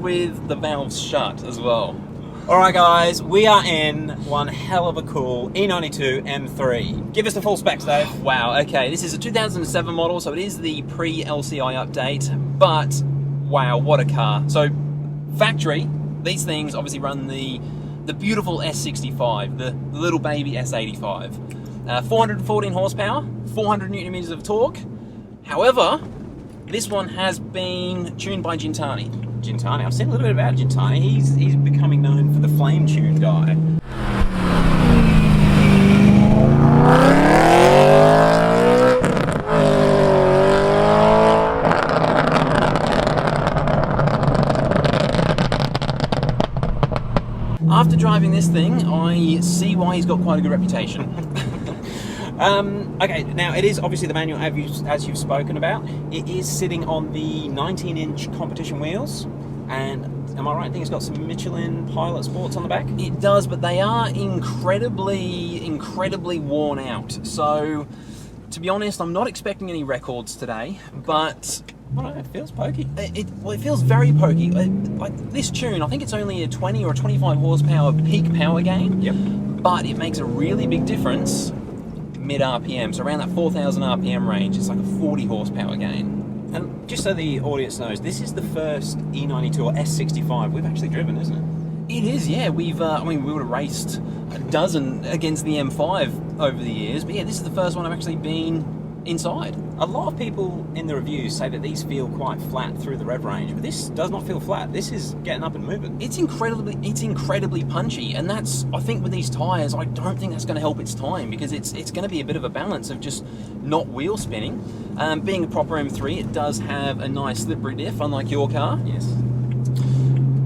with the valves shut as well. Alright guys, we are in one hell of a cool E92 M3. Give us the full specs, Dave. Wow, okay, this is a 2007 model, so it is the pre-LCI update, but wow, what a car. So, factory, these things obviously run the beautiful S65, the little baby S85. 414 horsepower, 400 Newton meters of torque. However, this one has been tuned by Gintani. Gintani, I've seen a little bit about Gintani. He's becoming known for the flame tune guy. After driving this thing, I see why he's got quite a good reputation. Okay, now it is obviously the manual as you've spoken about. It is sitting on the 19-inch competition wheels, and am I right in thinking it's got some Michelin Pilot Sports on the back? It does, but they are incredibly worn out. So, to be honest, I'm not expecting any records today, but I don't know, it feels pokey. Well, it feels very pokey. Like this tune, I think it's only a 20 or 25 horsepower peak power gain. Yep. But it makes a really big difference mid RPM, so around that 4,000 RPM range, it's like a 40 horsepower gain. And just so the audience knows, this is the first E92 or S65 we've actually driven, isn't it? It is, yeah. We've, I mean, we would have raced a dozen against the M5 over the years, but yeah, this is the first one I've actually been inside. A lot of people in the reviews say that these feel quite flat through the rev range, but this does not feel flat. This is getting up and moving. It's incredibly punchy, and that's, I think with these tyres, I don't think that's going to help its time, because it's going to be a bit of a balance of just not wheel spinning. Being a proper M3, it does have a nice slippery diff, unlike your car. Yes.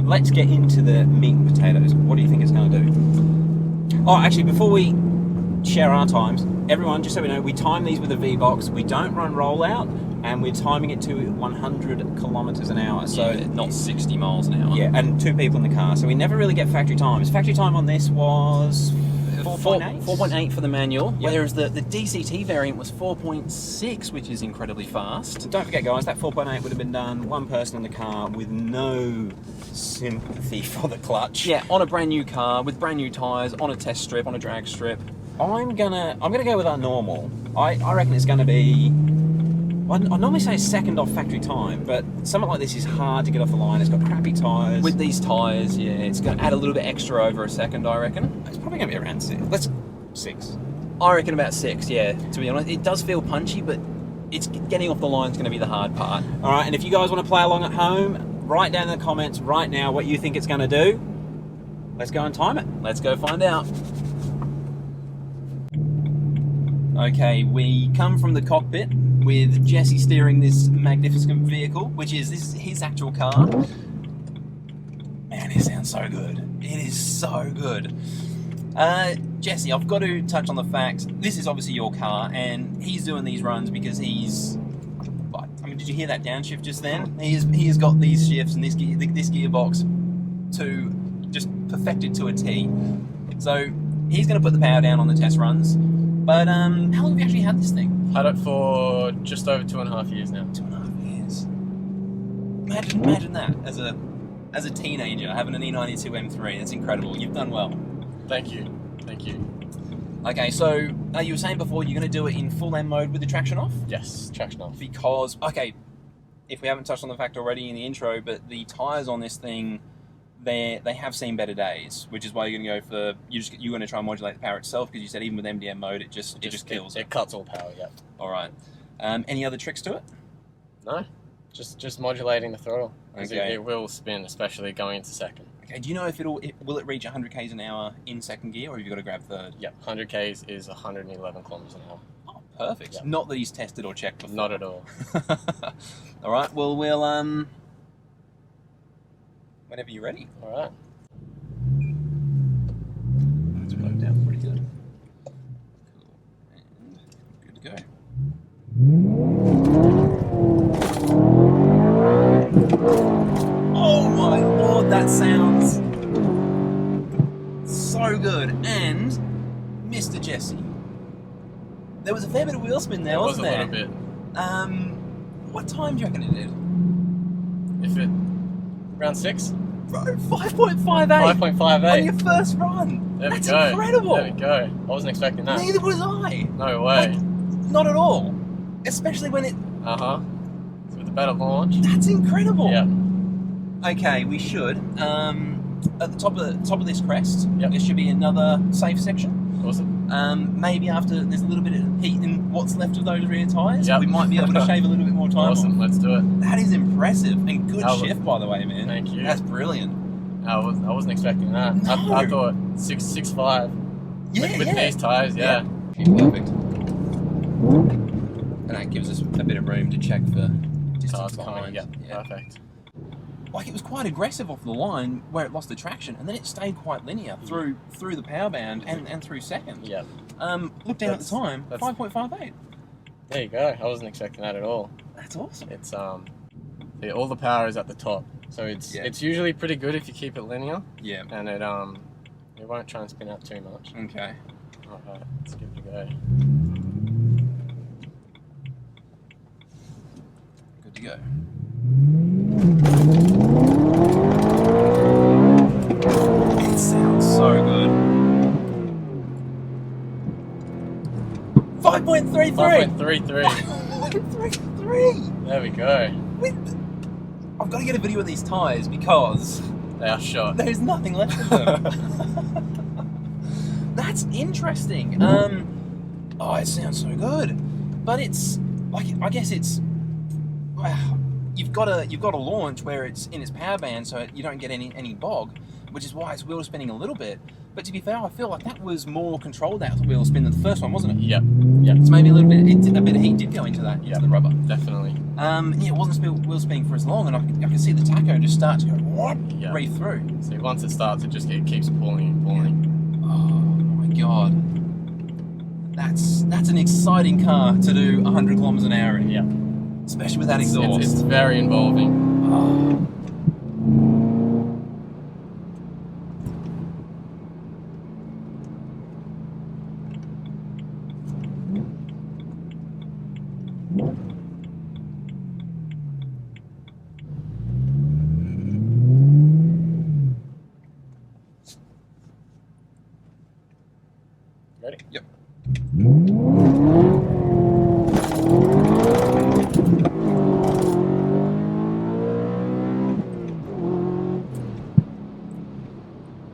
Let's get into the meat and potatoes. What do you think it's going to do? Oh, actually, before we share our times, everyone, just so we know, we time these with a V-Box. We don't run rollout, and we're timing it to 100 kilometers an hour. So yeah, not 60 miles an hour. Yeah, and 2 people in the car. So we never really get factory times. Factory time on this was 4.8? 4.8 for the manual, yep. Whereas the DCT variant was 4.6, which is incredibly fast. Don't forget, guys, that 4.8 would have been done one person in the car with no sympathy for the clutch. Yeah, on a brand new car, with brand new tyres, on a test strip, on a drag strip. I'm gonna go with our normal. I reckon it's gonna be, I normally say second off factory time, but something like this is hard to get off the line. It's got crappy tyres. With these tyres, yeah, it's gonna add a little bit extra over a second, I reckon. It's probably gonna be around 6. 6. I reckon about 6, yeah, to be honest. It does feel punchy, but it's getting off the line is gonna be the hard part. All right, and if you guys wanna play along at home, write down in the comments right now what you think it's gonna do. Let's go and time it. Let's go find out. Okay, we come from the cockpit with Jesse steering this magnificent vehicle, which is his actual car. Man, it sounds so good. It is so good. Jesse, I've got to touch on the fact, this is obviously your car, and he's doing these runs because he's, I mean, did you hear that downshift just then? He has got these shifts and this gearbox to just perfected to a T. So he's going to put the power down on the test runs. But how long have you actually had this thing? Had it for just over 2.5 years now. 2.5 years. Imagine that as a teenager having an E92 M3. That's incredible. You've done well. Thank you. Thank you. Okay, so you were saying before you're going to do it in full M mode with the traction off? Yes, traction off. Because, okay, if we haven't touched on the fact already in the intro, but the tyres on this thing, they have seen better days, which is why you're going to go for, you're going to try and modulate the power itself, because you said even with MDM mode it just kills. It cuts all power, yeah. All right. Any other tricks to it? No, just modulating the throttle. Okay. It will spin, especially going into second. Okay. Do you know if will it reach 100 k's an hour in second gear, or have you got to grab third? Yep, 100 k's is 111 kilometers an hour. Oh, perfect. Yep. Not that he's tested or checked before. Not at all. All right. Well, whenever you're ready. All right. That's worked out pretty good. Cool. And good to go. Oh my lord, that sounds so good. And Mr. Jesse, there was a fair bit of wheel spin there, wasn't there? It was a little bit. What time do you reckon it did? If it Round 6. Bro, 5.58 5.58. on your first run. There That's we go. incredible. There we go. I wasn't expecting that. Neither was I. No way. Like, not at all. Especially when it... So with the better launch. That's incredible. Yeah. Okay, we should. At the top of this crest, Yep. there should be another safe section. Awesome. Maybe after there's a little bit of heat in what's left of those rear tyres, Yep. we might be able to shave a little bit more time Awesome. off. Let's do it. That is impressive and good That was- shift, by the way, man. Thank you. That's brilliant. I wasn't expecting that. No. I thought 6.5 Yeah, with these tyres. Yeah. Perfect. And that gives us a bit of room to check for distance Cars behind. coming. Yeah. Perfect. Like, it was quite aggressive off the line where it lost the traction, and then it stayed quite linear through the power band and through second. Yeah. Look down at the time, that's- 5.58. There you go. I wasn't expecting that at all. That's awesome. It's yeah, all the power is at the top, so it's usually pretty good if you keep it linear, Yeah. and it won't try and spin out too much. Okay. Alright, let's give it a go. Good to go. It sounds so good. 5.33. 5.33. 5.33. There we go. I've got to get a video of these tyres because They are shot. there's nothing left of them. That's interesting. Oh, it sounds so good, but it's like, I guess it's, wow, you've got to launch where it's in its power band, so you don't get any bog, which is why it's wheel spinning a little bit. But to be fair, I feel like that was more controlled out the wheel spin than the first one, wasn't it? Yep. Yep. So maybe a bit of heat did go into that, into the rubber. Definitely. Yeah, it wasn't wheel spinning for as long, and I can see the tacho just start to go Yeah. reef through. So once it starts, it keeps pulling and pulling. Oh my god, that's an exciting car to do 100 kilometers an hour in. Yeah. Especially with that exhaust. It's very involving. Oh. Ready? Yep.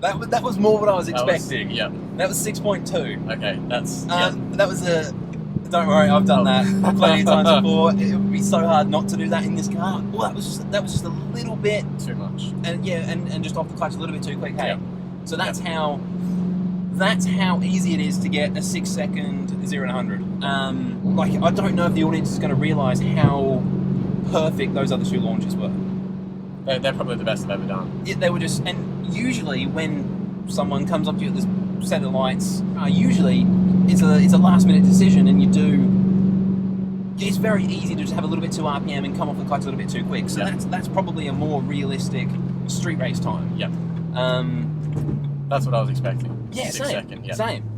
That was more what I was expecting. Yep. That was 6.2. Okay, that's... That was a... Don't worry, I've done that plenty of times before. It would be so hard not to do that in this car. Well, that was just a little bit, Too much. and yeah, and just off the clutch a little bit too quick. Hey, Yep. so that's how easy it is to get a 6 second 0 to 100. Like, I don't know if the audience is going to realise how perfect those other two launches were. They're probably the best I've ever done. They were just, and usually when someone comes up to you at this set of lights, usually it's a last minute decision, and it's very easy to just have a little bit too RPM and come off the clutch a little bit too quick. So Yep. that's probably a more realistic street race time. Yep. That's what I was expecting. Yeah, 6 same. second, yep. Same.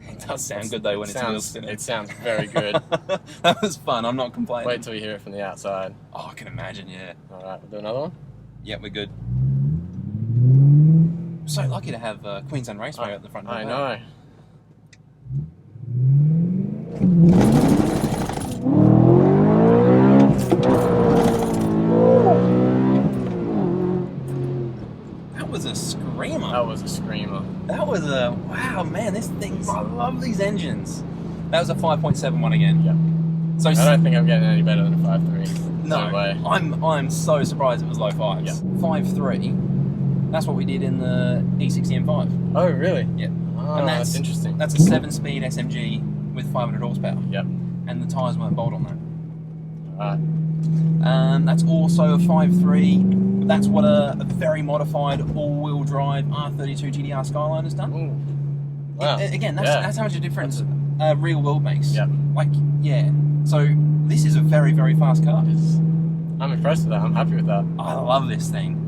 It does sound good though when it's wheel spinning. It sounds very good. That was fun. I'm not complaining. Wait till you hear it from the outside. Oh, I can imagine. Yeah. Alright, we'll do another one. Yeah, we're good. So lucky to have Queensland Raceway at the front. I know. That was a screamer. That was a screamer. That was a wow, man. This thing, I love these engines. That was a 5.71 again. Yep. So I don't think I'm getting any better than a 5.3. no way. I'm so surprised it was low fives. Yep. 5.3. That's what we did in the E60 M5. Oh, really? Yeah. Oh, And that's interesting. That's a 7-speed SMG with 500 horsepower. Yep. And the tyres weren't bolt on that. Alright. That's also a 5.3. That's what a very modified all-wheel drive R32 GTR Skyline has done. Ooh. Wow. Again, Yeah. that's how much a difference real world makes. Yep. Like, yeah. So this is a very, very fast car. I'm impressed with that. I'm happy with that. I love this thing.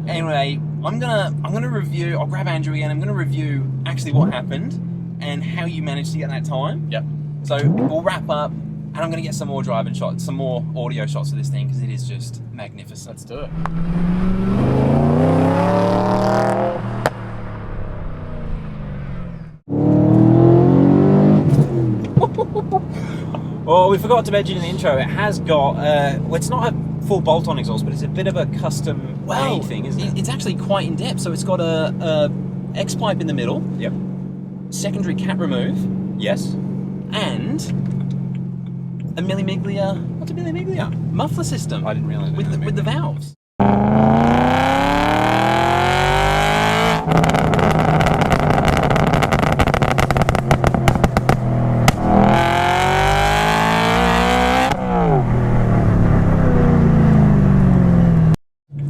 Anyway, I'm gonna review. I'll grab Andrew again. I'm gonna review actually what happened and how you managed to get that time. Yep. So we'll wrap up And I'm going to get some more driving shots, some more audio shots of this thing, because it is just magnificent. Let's do it. Oh, we forgot to mention in the intro, it has got, well, it's not a full bolt-on exhaust, but it's a bit of a custom made thing, isn't it? It's actually quite in-depth. So it's got a X-pipe in the middle, Yep. secondary cap remove, Yes. and a Mille Miglia. What's a Mille Miglia? Muffler system. I didn't realise. With the valves.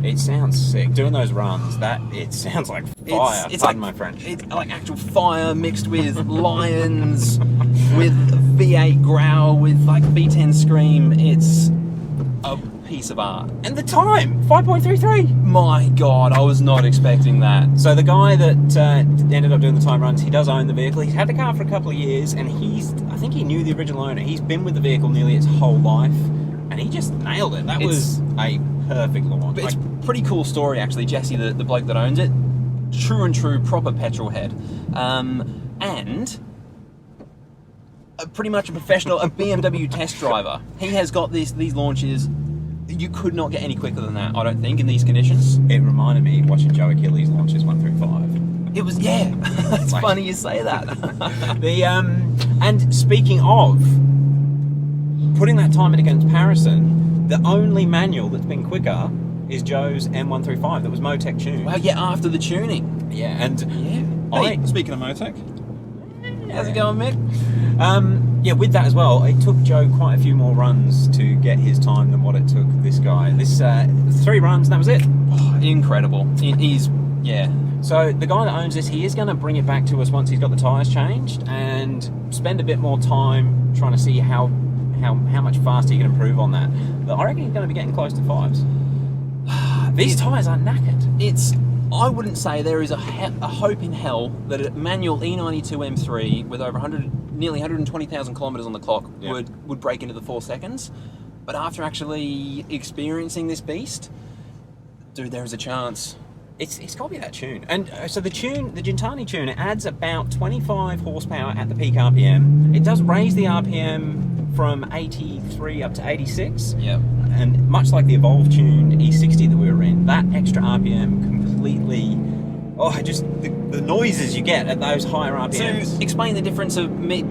It sounds sick. Doing those runs, it sounds like fire. It's Pardon like my French. It's like actual fire mixed with lions, with V8 growl, with like V10 scream. It's a piece of art. And the time, 5.33. My God, I was not expecting that. So the guy that ended up doing the time runs, he does own the vehicle. He's had the car for a couple of years, and I think he knew the original owner. He's been with the vehicle nearly its whole life, and he just nailed it. That was a perfect launch. But it's a pretty cool story, actually. Jesse, the bloke that owns it, true and true, proper petrol head, and pretty much a professional, a BMW test driver. He has got these launches. You could not get any quicker than that, I don't think, in these conditions. It reminded me watching Joe Achilles launches 1 through 5. It was, yeah. It's funny you say that. And speaking of putting that time in against comparison, the only manual that's been quicker is Joe's M135 that was Motec tuned. Well, yeah, after the tuning. Yeah, and Yeah. Hey, speaking of Motec, how's it going, Mick? yeah, with that as well, it took Joe quite a few more runs to get his time than what it took this guy. This 3 runs, and that was it. Oh, incredible. He's, yeah. So the guy that owns this, he is going to bring it back to us once he's got the tyres changed and spend a bit more time trying to see how much faster you can improve on that. But I reckon he's going to be getting close to 5s. These tyres are knackered. I wouldn't say there is a hope in hell that a manual E92 M3 with over nearly 120,000 kilometres on the clock would break into the 4 seconds. But after actually experiencing this beast, dude, there is a chance. It's got to be that tune. And so the Gintani tune, it adds about 25 horsepower at the peak RPM. It does raise the RPM from 83 up to 86. Yep. And much like the Evolve tuned E60 that we were in, that extra RPM completely... Oh, just the noises you get at those higher RPMs. So explain the difference of mid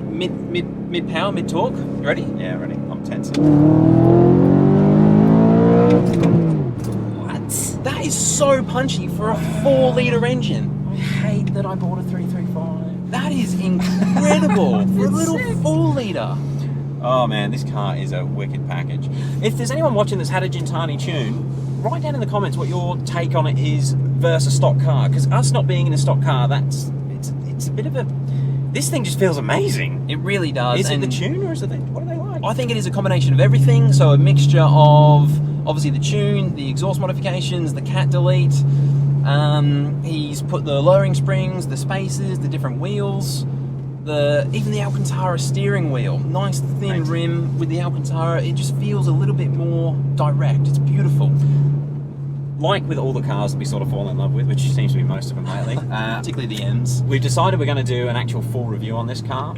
power, mid torque. You ready? Yeah, ready. I'm tense. What? That is so punchy for a 4-litre engine. I hate that I bought a 335. That is incredible for a little 4-litre. Oh man, this car is a wicked package. If there's anyone watching that's had a Gintani tune, write down in the comments what your take on it is versus stock car. Because us not being in a stock car, it's a bit of a... This thing just feels amazing. It really does. Is it the tune or is it what are they like? I think it is a combination of everything. So a mixture of obviously the tune, the exhaust modifications, the cat delete. He's put the lowering springs, the spacers, the different wheels. Even the Alcantara steering wheel, nice thin rim with the Alcantara, it just feels a little bit more direct. It's beautiful. Like with all the cars that we sort of fall in love with, which seems to be most of them lately, particularly the M's. We've decided we're going to do an actual full review on this car.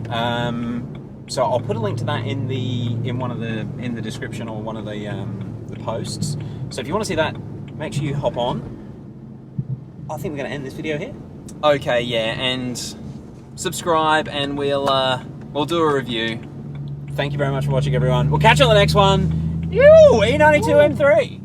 So I'll put a link to that in the description or one of the posts. So if you want to see that, make sure you hop on. I think we're going to end this video here. Okay, yeah, and subscribe and we'll do a review. Thank you very much for watching, everyone. We'll catch you on the next one. E92 M3.